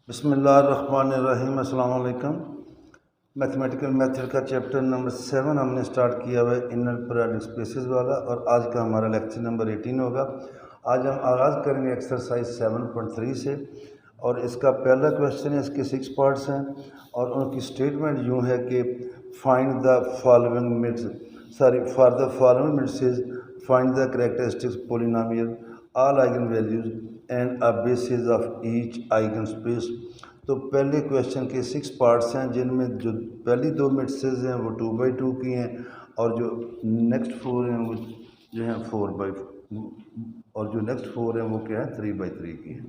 बिस्मिल्लाहिर्रहमानिर्रहीम। अस्सलाम वालेकुम। मैथमेटिकल मेथड का चैप्टर नंबर 7 हमने स्टार्ट किया हुआ है, इनर पीरियोडिक स्पेसेस वाला, और आज का हमारा लेक्चर नंबर 18 होगा। आज हम आगाज़ करेंगे एक्सरसाइज 7.3 से, और इसका पहला क्वेश्चन है। इसके 6 पार्ट्स हैं और उनकी स्टेटमेंट यूँ है कि find the following for the following matrices find the characteristics polynomial all eigen values and a basis of each eigen space. तो पहले क्वेश्चन के 6 पार्ट्स हैं, जिनमें जो पहली 2 मिट्सेस हैं वो 2/2 की हैं, और जो नेक्स्ट 4 हैं वो जो हैं 4/4, और जो नेक्स्ट 4 हैं वो क्या है 3/3 की हैं।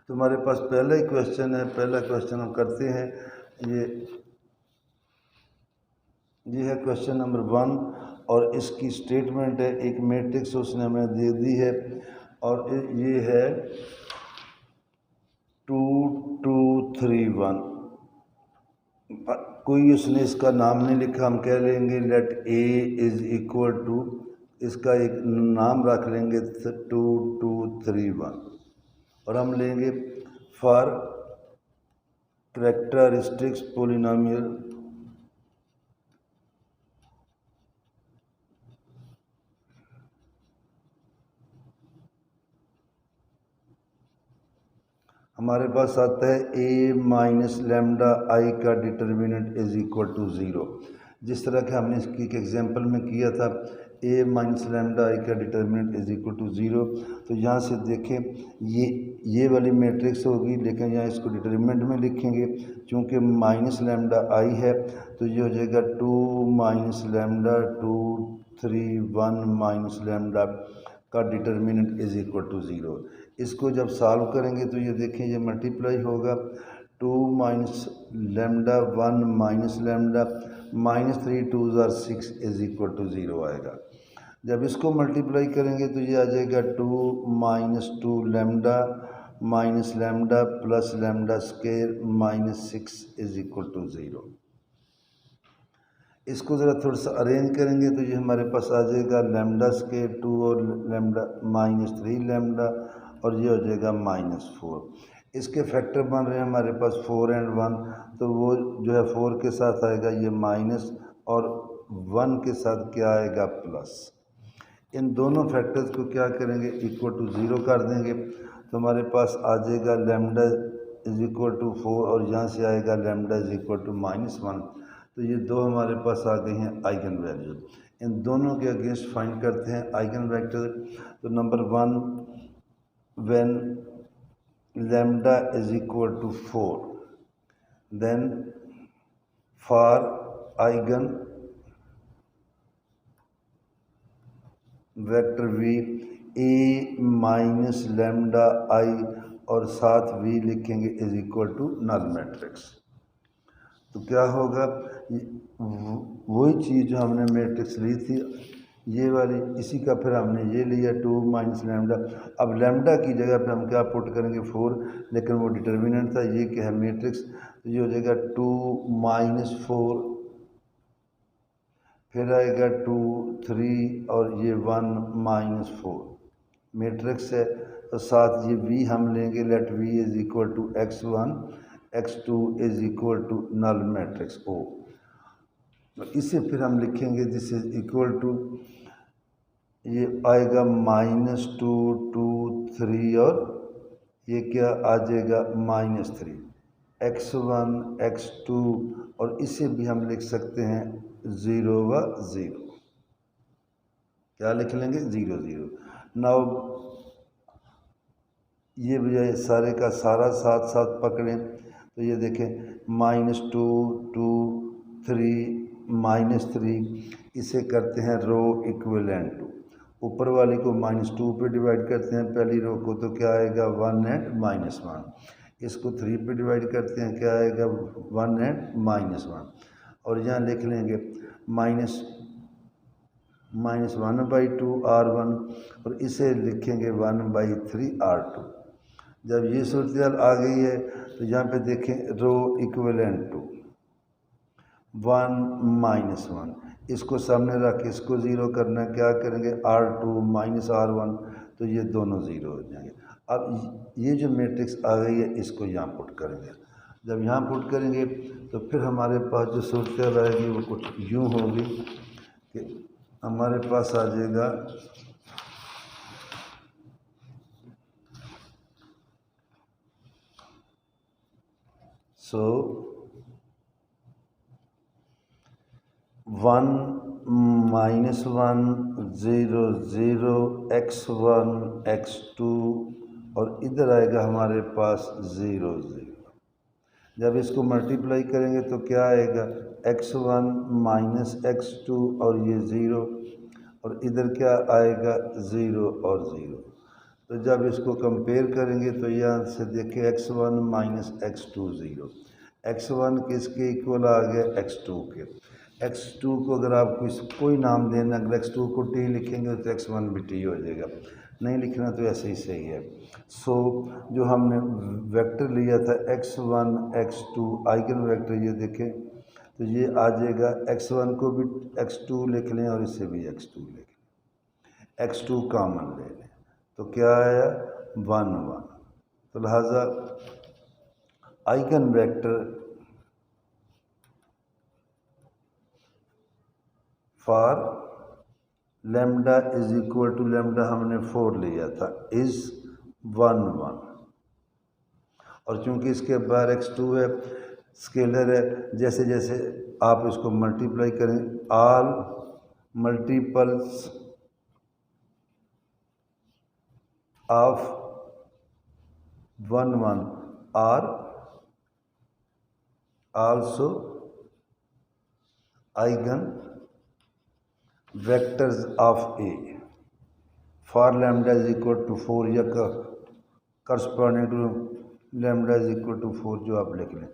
तो हमारे पास पहला ही क्वेश्चन है। पहला क्वेश्चन हम करते हैं। ये है क्वेश्चन नंबर 1, और इसकी स्टेटमेंट है, एक मैट्रिक्स उसने हमें दे दी है, और ये है 2 2 3 1। कोई उसने इसका नाम नहीं लिखा, हम कह लेंगे let A is equal to, इसका एक नाम रख लेंगे 2 2 3 1, और हम लेंगे फॉर कैरेक्टरिस्टिक्स पोलिनोमियल हमारे पास आता है a माइनस लेमडा आई का डिटर्मिनेंट इज इक्वल टू 0। जिस तरह के हमने इसकी एक एग्जांपल में किया था, a माइनस लेमडा आई का डिटर्मिनेंट इज इक्वल टू 0। तो यहाँ से देखें, ये वाली मैट्रिक्स होगी, लेकिन यहाँ इसको डिटर्मिनेंट में लिखेंगे। चूँकि माइनस लेमडा आई है तो ये हो जाएगा 2 माइनस लेमडा 2 3 1 माइनस लेमडा का डिटर्मिनेंट इज इक्वल टू 0। इसको जब सॉल्व करेंगे तो ये देखें, ये मल्टीप्लाई होगा 2 minus lambda 1 minus lambda -3 2 6 is equal to 0 आएगा। जब इसको मल्टीप्लाई करेंगे तो ये आ जाएगा 2 minus 2 lambda minus lambda plus lambda square -6 is equal to 0। इसको ज़रा थोड़ा सा अरेंज करेंगे तो ये हमारे पास आ जाएगा लेमडा स्क्वायर 2 और लेमडा -3 लेमडा, और ये हो जाएगा -4। इसके फैक्टर बन रहे हैं हमारे पास 4 और 1, तो वो जो है 4 के साथ आएगा ये माइनस, और 1 के साथ क्या आएगा प्लस। इन दोनों फैक्टर्स को क्या करेंगे, इक्वल टू 0 कर देंगे, तो हमारे पास आ जाएगा लेमडा इज इक्वल टू 4, और यहाँ से आएगा लेमडा इज इक्वल टू -1। तो ये दो हमारे पास आ गई हैं आइगन वैल्यू। इन दोनों के अगेंस्ट फाइंड करते हैं आइगन वेक्टर। तो number 1, when lambda is equal to 4, then for eigen vector v A minus lambda I, और साथ वी लिखेंगे is equal to null matrix. तो क्या होगा, वही चीज़ जो हमने मैट्रिक्स ली थी ये वाली, इसी का फिर हमने ये लिया 2 माइनस लैम्डा। अब लैम्डा की जगह पे हम क्या पुट करेंगे 4, लेकिन वो डिटर्मिनेंट था, ये क्या है मैट्रिक्स, तो ये हो जाएगा 2 माइनस 4, फिर आएगा 2 3 और ये 1 -4 मैट्रिक्स है। तो साथ ये v हम लेंगे, let v is equal to x1 x2 is equal to null matrix O। तो इसे फिर हम लिखेंगे दिस इज इक्वल टू, ये आएगा -2 2 3, और ये क्या आ जाएगा -3 x1 x2, और इसे भी हम लिख सकते हैं 0 व 0। क्या लिख लेंगे 0 0। नाउ ये बजाय सारे का सारा साथ साथ पकड़ें, तो ये देखें -2 2 3 -3, इसे करते हैं रो इक्विवेलेंट टू। ऊपर वाली को -2 पे डिवाइड करते हैं पहली रो को, तो क्या आएगा 1 और -1। इसको 3 पे डिवाइड करते हैं, क्या आएगा 1 और -1, और यहाँ लिख लेंगे -1/2 R1, और इसे लिखेंगे 1/3 R2। जब ये सूरत आ गई है तो यहाँ पे देखें रो इक्विवेलेंट टू 1 -1, इसको सामने रख के इसको 0 करना, क्या करेंगे R2 -R1, तो ये दोनों 0 हो जाएंगे। अब ये जो मैट्रिक्स आ गई है इसको यहाँ पुट करेंगे। जब यहाँ पुट करेंगे तो फिर हमारे पास जो सूरत आएगी वो कुछ यूँ होगी कि हमारे पास आ जाएगा सो 1 -1 0 0 x1 x2 और इधर आएगा हमारे पास 0 0। जब इसको मल्टीप्लाई करेंगे तो क्या आएगा x1 माइनस x2 और ये 0 और इधर क्या आएगा 0 और 0। तो जब इसको कंपेयर करेंगे तो यहाँ से देखिए x1 माइनस x2 0, x1 किसके इक्वल आ गया x2 के। x2 को अगर आप कोई नाम देना, अगर x2 को t लिखेंगे तो x1 भी t हो जाएगा, नहीं लिखना तो ऐसे ही सही है। सो जो हमने वेक्टर लिया था x1 x2 आइगन वेक्टर, ये देखें तो ये आ जाएगा, x1 को भी x2 लिख लें और इसे भी x2 लिख लें, x2 कॉमन ले लें तो क्या आया 1 1। तो लिहाजा eigen vector for lambda is equal to lambda हमने 4 लिया था इज 1 1। और चूंकि इसके बाहर x2 है, स्केलर है, जैसे जैसे आप इसको मल्टीप्लाई करें all multiples of 1 1 are also eigen vectors of A for lambda is equal to 4 या corresponding to lambda is equal to 4 जो आप लिख लें,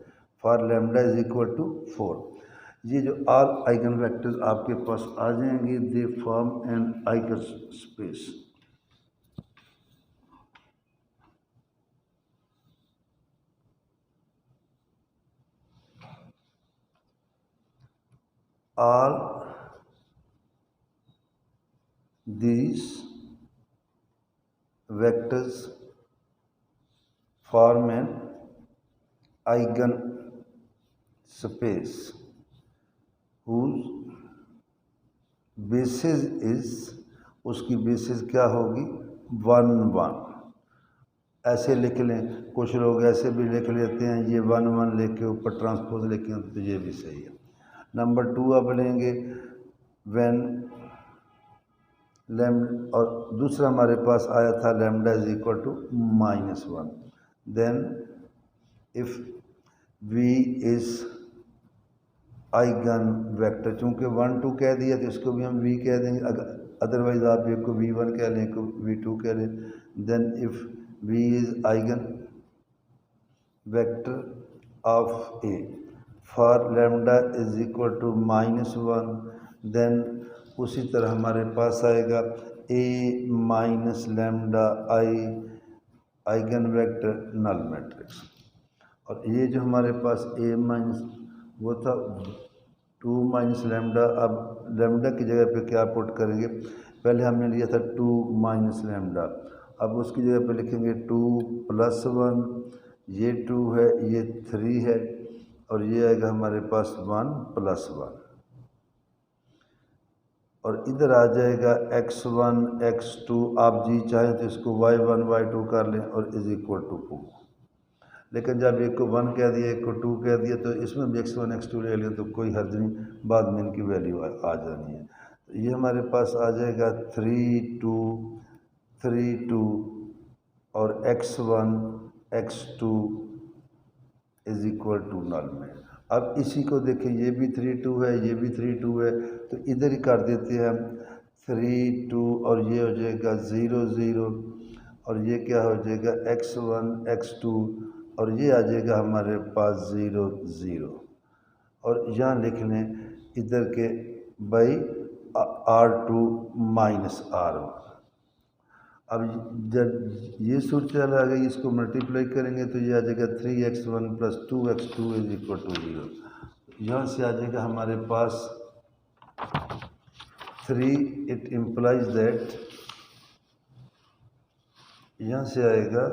for lambda is equal to 4। ये जो ऑल आइगन वेक्टर्स आपके पास आ जाएंगे दे form an eigen space. All these vectors form an eigen space whose basis is, उसकी बेसिस क्या होगी 1 1। ऐसे लिख लें, कुछ लोग ऐसे भी लिख लेते हैं, ये 1 1 लेके ऊपर ट्रांसपोज लिखें तो ये भी सही है। नंबर 2 अब लेंगे व्हेन लैम्डा, और दूसरा हमारे पास आया था lambda is equal to -1, then if v is eigen vector, चूँकि 1 2 कह दिया तो इसको भी हम v कह देंगे, अदरवाइज आप एक को v1 कह लें, एक को v2 कह लें। Then if v is eigen vector of a for lambda is equal to -1, then उसी तरह हमारे पास आएगा a minus lambda I eigen vector null matrix. और ये जो हमारे पास a माइनस वो था 2 माइनस लैम्डा, अब लैम्डा की जगह पे क्या पुट करेंगे, पहले हमने लिया था 2 माइनस लैम्डा, अब उसकी जगह पे लिखेंगे 2 + 1, ये 2 है, ये 3 है और ये आएगा हमारे पास 1 + 1 और इधर आ जाएगा x1 x2, आप जी चाहें तो इसको y1 y2 कर लें और इज इक्वल टू 2। लेकिन जब एक को 1 कह दिया, एक को 2 कह दिया तो इसमें भी x1 x2 ले लें तो कोई हर्ज नहीं, बाद में इनकी वैल्यू आ जानी है। तो ये हमारे पास आ जाएगा 3 2 3 2 और x1 x2 is equal to नल में। अब इसी को देखें, ये भी 3 2 है, ये भी 3 2 है, तो इधर ही कर देते हैं हम 3 2 और ये हो जाएगा 0 0 और ये क्या हो जाएगा x1 x2 और ये आ जाएगा हमारे पास 0 0 और यहाँ लिख लें इधर के बाई r2 माइनस r1। अब जब ये सूत्र आ गई, इसको मल्टीप्लाई करेंगे तो ये आ जाएगा 3x1 + 2x2 is equal to 0। यहाँ से आ जाएगा हमारे पास 3, इट इम्प्लाइज दैट यहाँ से आएगा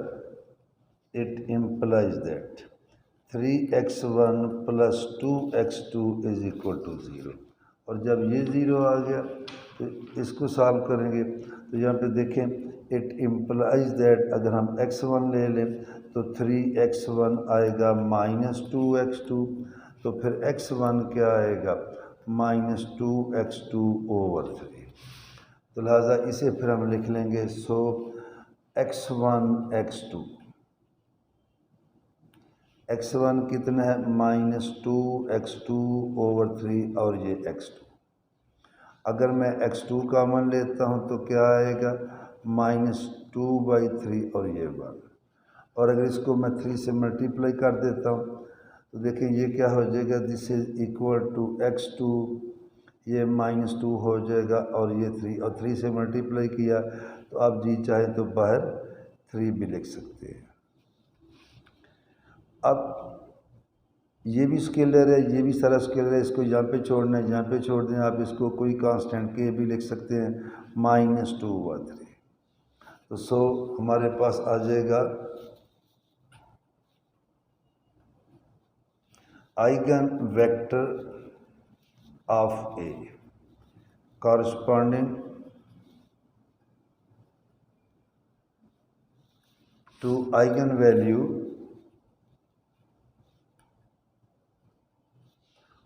it implies that 3x1 + 2x2 is equal to 0। और जब ये 0 आ गया तो इसको सॉल्व करेंगे तो यहाँ पे देखें इट इम्प्लाइज दैट अगर हम x1 ले लें तो 3x1 आएगा -2x2, तो फिर x1 क्या आएगा -2x2/3। तो लिहाजा इसे फिर हम लिख लेंगे सो x1 x1 कितना है -2x2/3 और ये x2। अगर मैं x2 कॉमन लेता हूँ तो क्या आएगा -2/3 और ये 1। और अगर इसको मैं 3 से मल्टीप्लाई कर देता हूँ तो देखें ये क्या हो जाएगा, this is equal to x2, ये -2 हो जाएगा और ये 3, और 3 से मल्टीप्लाई किया तो आप जी चाहें तो बाहर 3 भी लिख सकते हैं। अब ये भी स्केलर है, ये भी सारा स्केलर है, इसको यहाँ पे छोड़ना है, यहाँ पे छोड़ दें आप, इसको कोई कांस्टेंट के भी लिख सकते हैं -2/3। तो सो हमारे पास आ जाएगा eigen vector of A corresponding to eigenvalue,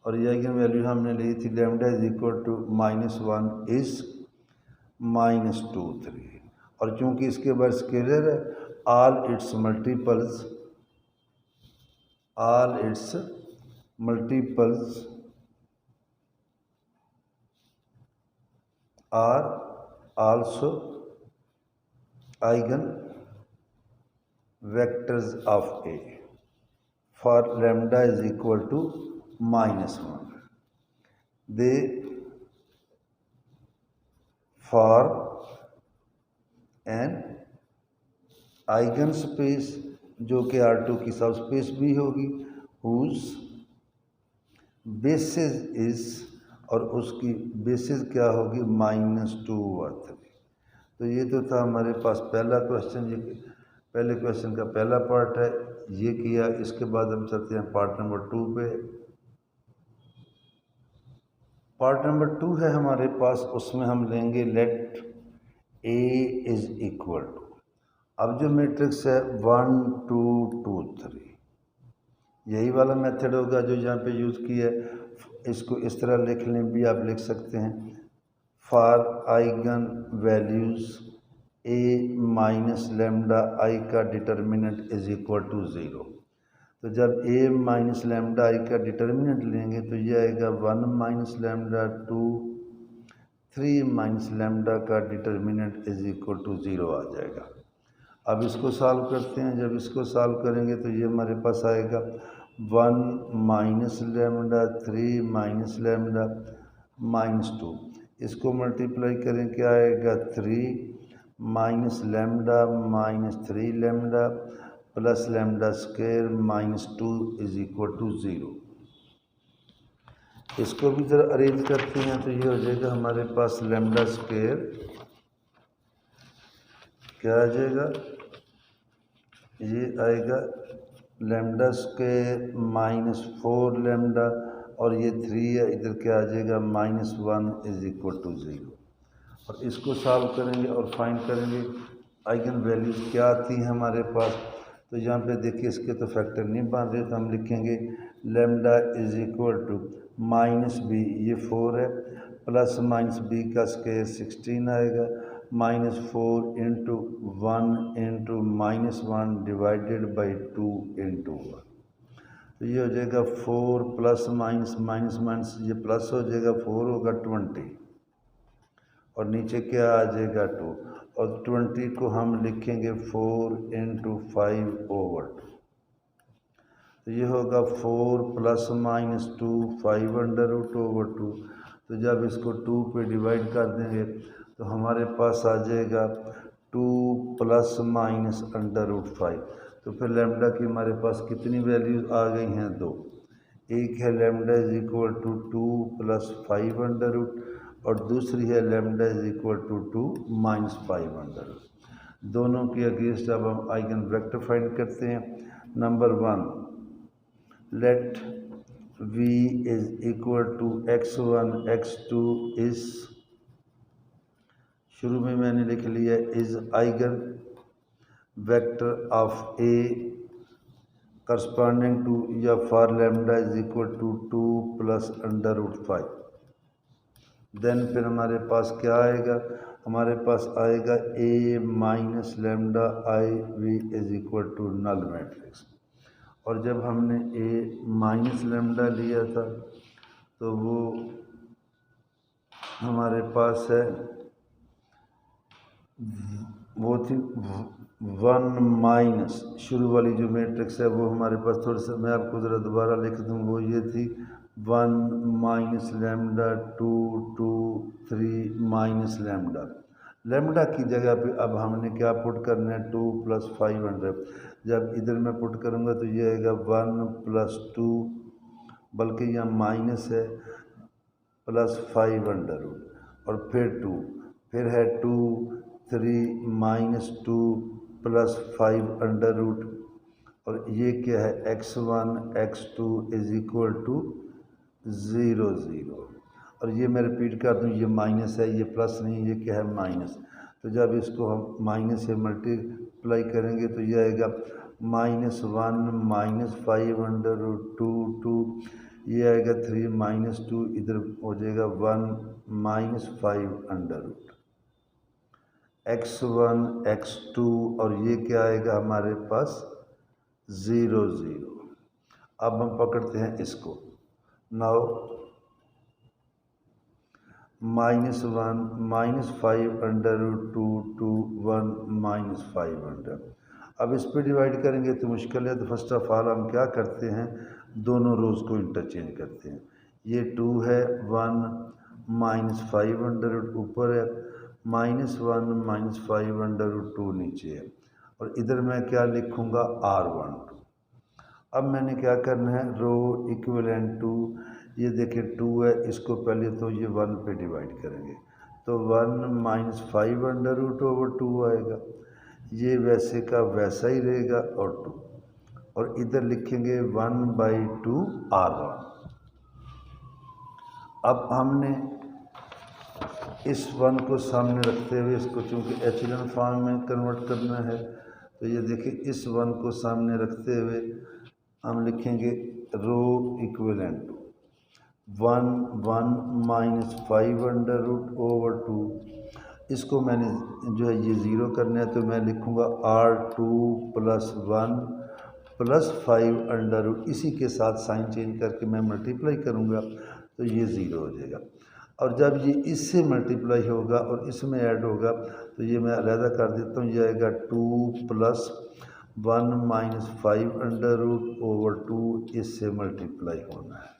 और ये आइगन वैल्यू हमने ली थी lambda is equal to -1 is -2 3। और चूंकि इसके बाद स्केलर है all its multiples are also eigen vectors of A for lambda is equal to -1. They for an eigen space जो कि R2 की सब स्पेस भी होगी, whose basis is, और उसकी बेसिस क्या होगी -2/3। तो ये तो था हमारे पास पहला क्वेश्चन, ये पहले क्वेश्चन का पहला पार्ट है, ये किया। इसके बाद हम चलते हैं पार्ट नंबर 2 पे। पार्ट नंबर 2 है हमारे पास, उसमें हम लेंगे let A is equal to, अब जो मैट्रिक्स है 1 2 2 3, यही वाला मेथड होगा जो यहाँ पे यूज़ किया है। इसको इस तरह लिख लें भी आप लिख सकते हैं, for eigen values A minus lambda I का डिटर्मिनेंट इज इक्वल टू 0। तो जब A माइनस लैम्डा आई का डिटर्मिनेंट लेंगे तो ये आएगा 1 माइनस लैम्डा 2, 3 माइनस लैम्डा का डिटर्मिनेंट इज इक्वल टू 0 आ जाएगा। अब इसको सॉल्व करते हैं। जब इसको सॉल्व करेंगे तो ये हमारे पास आएगा 1 माइनस लैम्डा 3 माइनस लैम्डा -2, इसको मल्टीप्लाई करें क्या आएगा 3 minus lambda -3 lambda plus lambda square -2 is equal to 0। इसको भी जरा अरेंज करते हैं तो ये हो जाएगा हमारे पास लैम्डा स्क्वायर क्या आ जाएगा, ये आएगा लैम्डा स्क्वायर -4 लैम्डा, और ये 3 है, इधर क्या आ जाएगा -1 इज इक्वल टू 0। और इसको सॉल्व करेंगे और फाइंड करेंगे आइगन वैल्यूज़ क्या आती हैं हमारे पास। तो यहाँ पे देखिए इसके तो फैक्टर नहीं बन रहे, तो हम लिखेंगे lambda is equal to -b, ये 4 है, प्लस -b का स्क्वायर 16 आएगा, -4 into 1 into -1 divided by 2 into 1। तो ये हो जाएगा 4 प्लस माइनस ये प्लस हो जाएगा, 4 होगा 20, और नीचे क्या आ जाएगा 2, और 20 को हम लिखेंगे 4 इंटू 5/2। तो ये होगा 4 प्लस -2 5/√/2। तो जब इसको 2 पे डिवाइड कर देंगे तो हमारे पास आ जाएगा 2 प्लस -√5। तो फिर लैम्डा की हमारे पास कितनी वैल्यूज आ गई हैं, 2। एक है lambda is equal to 2 plus 5/√, और दूसरी है लैम्डा इज इक्वल टू 2 -5/√। दोनों के अगेंस्ट अब हम आइगन वेक्टर फाइंड करते हैं। Number 1, let v is equal to x1 x2 is, शुरू में मैंने लिख लिया is eigen vector of A corresponding to या for lambda is equal to 2 plus under root 5। Then फिर हमारे पास क्या आएगा, हमारे पास आएगा A minus lambda I v is equal to null matrix. और जब हमने ए माइनस लैम्डा लिया था तो वो हमारे पास है, वो थी 1 माइनस, शुरू वाली जो मैट्रिक्स है वो हमारे पास, थोड़ा सा मैं आपको ज़रा दोबारा लिख दूँ, वो ये थी 1 minus lambda 2 2 3 minus lambda. Lambda की जगह पे अब हमने क्या पुट करना है, 2 प्लस 500। जब इधर मैं पुट करूँगा तो ये आएगा 1 प्लस 2, बल्कि यहाँ माइनस है, प्लस 500 और फिर 2, फिर है 2 3 माइनस 2 प्लस 5 अंडर रूट, और ये क्या है x1 x2 is equal to 0 0। और ये मैं रिपीट कर दूँ, ये माइनस है, ये प्लस नहीं, ये क्या है माइनस। तो जब इसको हम माइनस से मल्टीप्लाई करेंगे तो ये आएगा -1 माइनस 5 अंडर रूट 2 2, ये आएगा 3 माइनस 2, इधर हो जाएगा 1 minus 5 under root x1 x2, और ये क्या आएगा हमारे पास 0 0। अब हम पकड़ते हैं इसको, now -1 minus 5 under root 2 2 1 minus 5 under. अब इस पर डिवाइड करेंगे तो मुश्किल है, तो फर्स्ट ऑफ ऑल हम क्या करते हैं, दोनों रोज़ को इंटरचेंज करते हैं। ये 2 है, 1 माइनस 5 अंडर रूट ऊपर है, -1 माइनस 5 अंडर रूट 2 नीचे है, और इधर मैं क्या लिखूँगा r12। अब मैंने क्या करना है, रो इक्विवेलेंट टू, ये देखिए 2 है, इसको पहले तो ये 1 पे डिवाइड करेंगे तो 1 माइनस 5 अंडर रूट ओवर 2 आएगा, ये वैसे का वैसा ही रहेगा, और 2, और इधर लिखेंगे 1/2 r1। अब हमने इस 1 को सामने रखते हुए इसको चूँकि एचलन फॉर्म में कन्वर्ट करना है, तो ये देखिए इस 1 को सामने रखते हुए हम लिखेंगे row equivalent to 1 1 minus 5 under root over 2। इसको मैंने जो है ये ज़ीरो करना है, तो मैं लिखूँगा r2 plus 1 plus 5 under root, इसी के साथ साइन चेंज करके मैं मल्टीप्लाई करूँगा तो ये ज़ीरो हो जाएगा। और जब ये इससे मल्टीप्लाई होगा और इसमें ऐड होगा तो ये मैं अलहदा कर देता हूँ, ये आएगा 2 plus 1 minus 5 under root over 2, इससे मल्टीप्लाई होना है।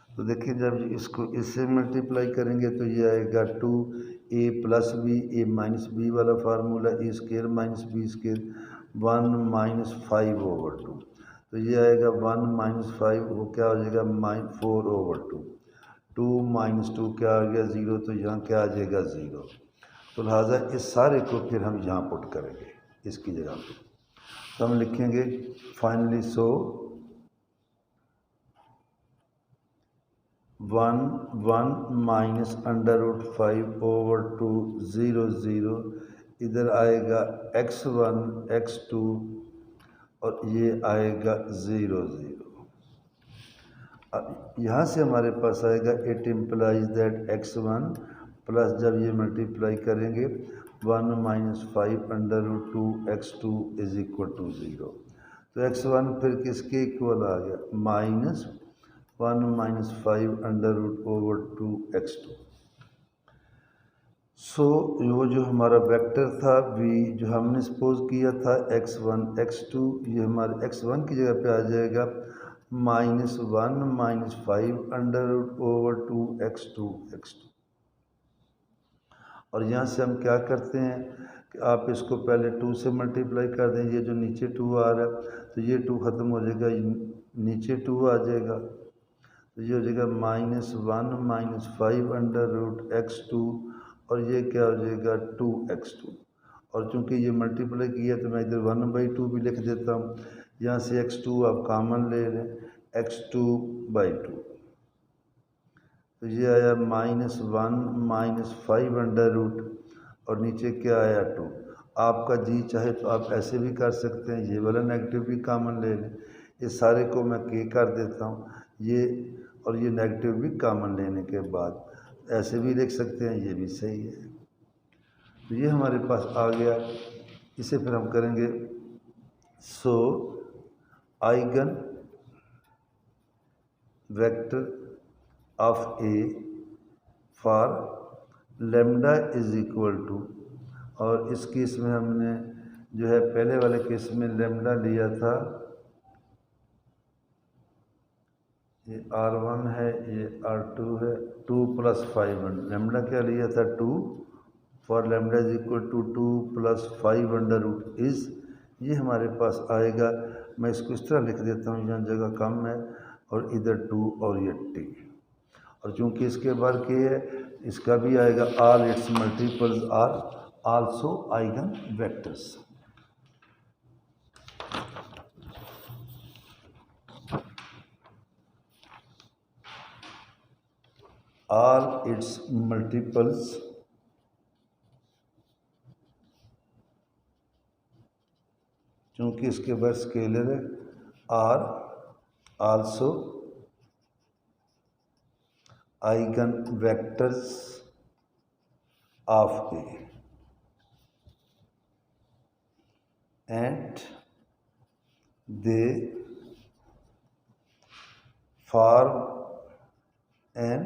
तो देखिए जब इसको इससे मल्टीप्लाई करेंगे तो ये आएगा 2a plus B, A minus B वाला formula, A square minus B square, 1 minus 5 over 2, तो ये आएगा 1 माइनस 5, वो क्या हो जाएगा -4 ओवर 2, 2 माइनस 2 क्या आ गया 0, तो यहाँ क्या आ जाएगा 0। तो लिहाजा इस सारे को फिर हम यहाँ पुट करेंगे इसकी जगह पे, तो हम लिखेंगे finally so 1 1 minus under root 5 over 2 0 0, इधर आएगा x1 x2 और ये आएगा 0 0। अब यहाँ से हमारे पास आएगा it implies that x1 plus, जब ये मल्टीप्लाई करेंगे 1 minus 5 under root 2 x2 is equal to 0। तो x1 फिर किसके इक्वल आ गया, -1 minus 5 under root over 2 x2। So वो जो हमारा वेक्टर था v, जो हमने सपोज किया था x1 x2, ये हमारे x1 की जगह पे आ जाएगा -1 minus 5 under root over 2 x2 x2। और यहाँ से हम क्या करते हैं कि आप इसको पहले 2 से मल्टीप्लाई कर दें, ये जो नीचे 2 आ रहा है तो ये 2 ख़त्म हो जाएगा, नीचे 2 आ जाएगा, तो ये हो जाएगा -1 माइनस 5 अंडर रूट x2, और ये क्या हो जाएगा 2 x2, और चूँकि ये मल्टीप्लाई किया तो मैं इधर 1/2 भी लिख देता हूँ। यहाँ से x2 आप कॉमन ले लें, x2/2 तो ये आया -1 -5 और नीचे क्या आया 2। आपका जी चाहे तो आप ऐसे भी कर सकते हैं, ये वाला नेगेटिव भी कॉमन ले लें। इस सारे को मैं k कर देता हूँ, ये और ये नेगेटिव भी कॉमन लेने के बाद ऐसे भी लिख सकते हैं, ये भी सही है। तो ये हमारे पास आ गया। इसे फिर हम करेंगे so eigen vector of A for lambda is equal to, और इस केस में हमने जो है पहले वाले केस में लैम्डा लिया था, ये R1 है, ये R2 है, 2 + 5 लैम्डा क्या लिया था 2 for lambda is equal to 2 + 5 is, ये हमारे पास आएगा। मैं इसको इस तरह लिख देता हूँ, यहाँ जगह कम है और इधर 2 और ये t, और चूँकि इसके बाद के है इसका भी आएगा all its multiples are also eigen vectors. All its multiples चूँकि इसके बाद स्केलर है are also eigen vectors of a and they form an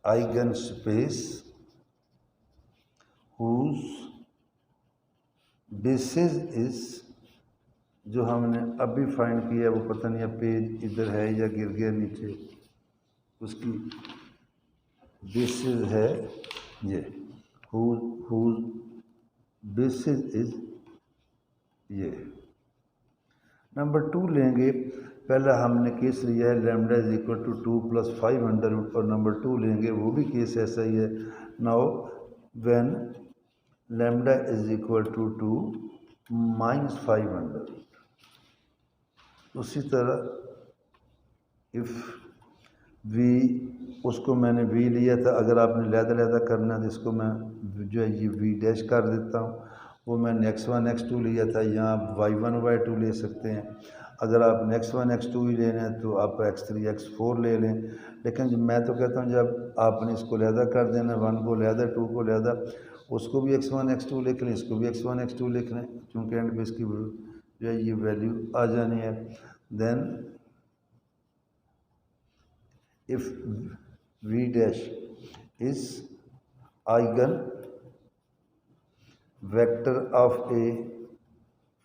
eigenspace whose basis is, जो हमने अभी फाइंड किया वो पता नहीं पेज इधर है या गिर गया नीचे, उसकी बेसिस है ये, whose basis is ये। नंबर 2 लेंगे, पहला हमने केस लिया है लैम्डा इज इक्वल टू 2 + 5 और नंबर 2 लेंगे वो भी केस ऐसा ही है। Now when lambda is equal to 2 - 5, उसी तरह इफ़ वी, उसको मैंने वी लिया था, अगर आपने लहदा करना है तो इसको मैं जो है ये वी डैश कर देता हूँ, वो मैंने x1 x2 लिया था, यहाँ आप y1 y2 ले सकते हैं। अगर आप x1 x2 ही लेना है तो आप x3 x4 ले लें, लेकिन जब मैं तो कहता हूँ जब आपने इसको लहदा कर देना, 1 को लहदा 2 को लहदा, उसको भी x1 x2 लिख लें, इसको भी x1 x2 लिख लें, चूँकि एंड पे इसकी जो है ये वैल्यू आ जानी है। Then if v dash is eigen vector of a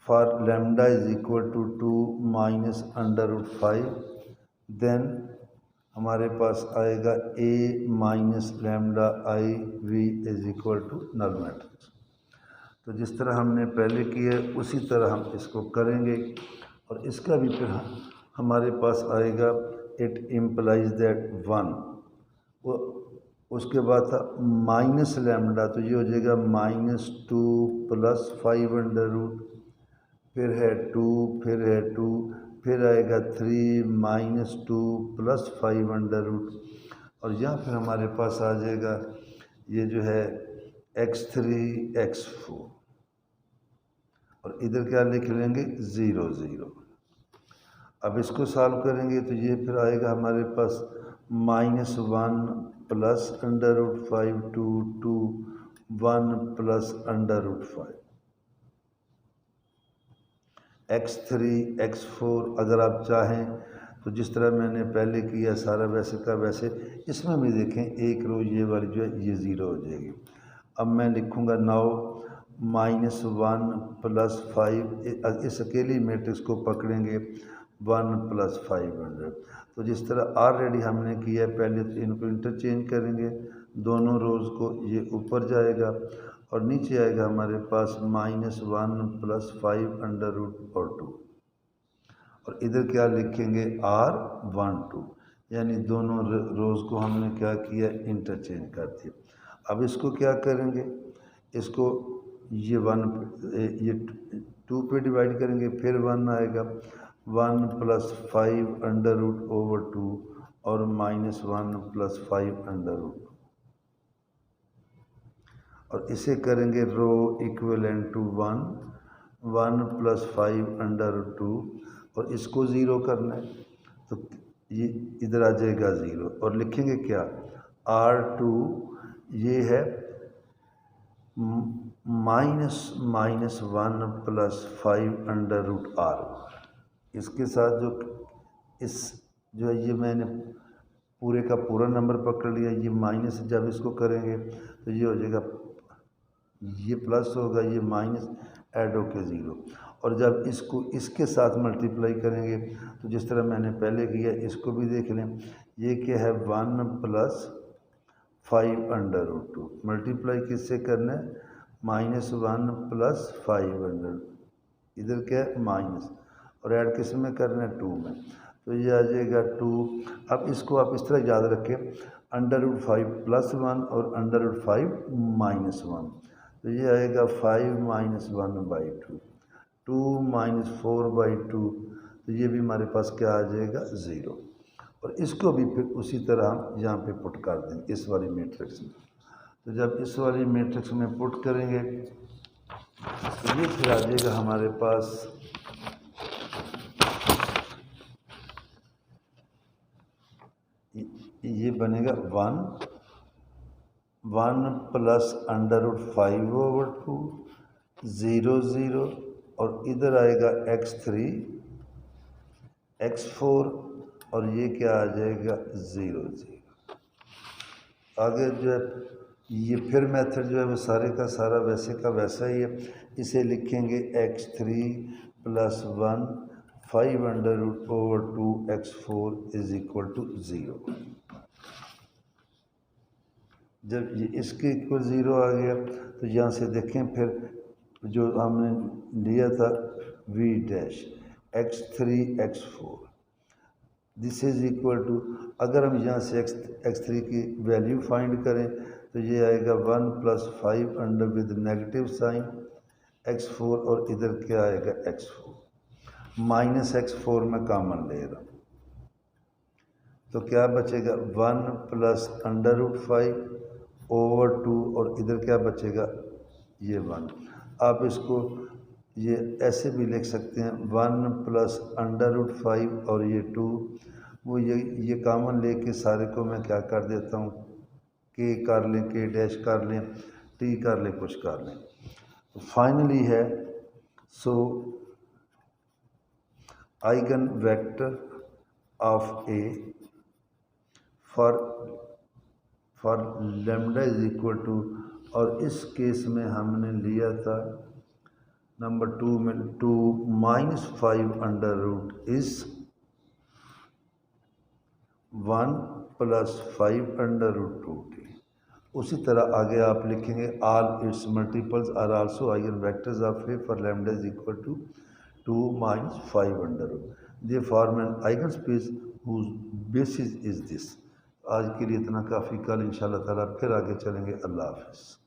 for lambda is equal to 2 - √5, then हमारे पास आएगा a - lambda i v is equal to null matrix. तो जिस तरह हमने पहले किया उसी तरह हम इसको करेंगे, और इसका भी फिर हमारे पास आएगा इट इम्प्लाइज दैट 1, वो उसके बाद था माइनस लैम्डा, तो ये हो जाएगा -2 + 5 फिर है 2 फिर है 2 फिर आएगा 3 - 2 + 5 और यहाँ फिर हमारे पास आ जाएगा ये जो है x3 x4, और इधर क्या लिख लेंगे 0 0। अब इसको सॉल्व करेंगे तो ये फिर आएगा हमारे पास -1 + √5 to 1 + √5 x3 x4। अगर आप चाहें तो जिस तरह मैंने पहले किया सारा वैसे का वैसे इसमें भी देखें, एक रो ये वाली जो है ये 0 हो जाएगी। अब मैं लिखूँगा नाउ -1 + 5, इस अकेली मैट्रिक्स को पकड़ेंगे 1 + 500। तो जिस तरह ऑलरेडी हमने किया है, पहले तो इनको इंटरचेंज करेंगे, दोनों रोज़ को, ये ऊपर जाएगा और नीचे आएगा हमारे पास -1 + 5√2, और इधर क्या लिखेंगे R12, यानी दोनों रोज़ को हमने क्या किया इंटरचेंज कर दिया। अब इसको क्या करेंगे, इसको ये 1 ये 2 पे डिवाइड करेंगे, फिर 1 आएगा, 1 + 5 √2 और -1 + 5 √2 और इसे करेंगे रो इक्विवेलेंट टू 1 + 5 √2 और इसको ज़ीरो करना है तो ये इधर आ जाएगा 0 और लिखेंगे क्या R2 ये है -1 + 5 √R। इसके साथ जो है ये मैंने पूरे का पूरा नंबर पकड़ लिया, ये माइनस जब इसको करेंगे तो ये हो जाएगा, ये प्लस होगा, ये माइनस ऐड होके 0 और जब इसको इसके साथ मल्टीप्लाई करेंगे तो जिस तरह मैंने पहले किया इसको भी देख लें। ये क्या है 1 + 5 √2 मल्टीप्लाई किससे करना है -1 + 5 इधर क्या है माइनस और ऐड किस में करना है 2 में तो ये आ जाएगा 2। अब इसको आप इस तरह याद रखें √5 + 1 और √5 - 1 तो ये आएगा 5 - 1/2 2 - 4/2 तो ये भी हमारे पास क्या आ जाएगा 0 और इसको भी फिर उसी तरह हम यहाँ पे पुट कर देंगे इस वाली मैट्रिक्स में। तो जब इस वाली मैट्रिक्स में पुट करेंगे तो ये फिर आ जाएगा हमारे पास ये बनेगा 1 + √5/2 0 0 और इधर आएगा x3 x4 और ये क्या आ जाएगा 0 0। आगे जो है ये फिर मेथड जो है वो सारे का सारा वैसे का वैसा ही है। इसे लिखेंगे x3 + 1 5 √2 x4 = 0। जब ये इसके इक्वल 0 आ गया तो यहाँ से देखें फिर जो हमने लिया था v' x3 x4 this is equal to, अगर हम यहाँ से x3 की वैल्यू फाइंड करें तो ये आएगा 1 + 5 विद नेगेटिव साइन x4 और इधर क्या आएगा x4 -x4 में कॉमन ले रहा हूँ तो क्या बचेगा 1 + √5/2 और इधर क्या बचेगा ये 1। आप इसको ये ऐसे भी लिख सकते हैं 1 + √5 और ये 2 वो ये कॉमन लेके सारे को मैं क्या कर देता हूँ k कर लें k' कर लें t कर लें कुछ कर लें तो फाइनली है so eigen vector of A for lambda = और इस केस में हमने लिया था नंबर 2 में 2 - 5 इज़ 1 + 5 √2t। उसी तरह आगे आप लिखेंगे all its multiples are also eigen vectors of A for lambda = 2 - 5 they form an eigen space whose basis is this. आज के लिए इतना काफ़ी, कल इंशाल्लाह ताला फिर आगे चलेंगे। अल्लाह हाफ़िज़।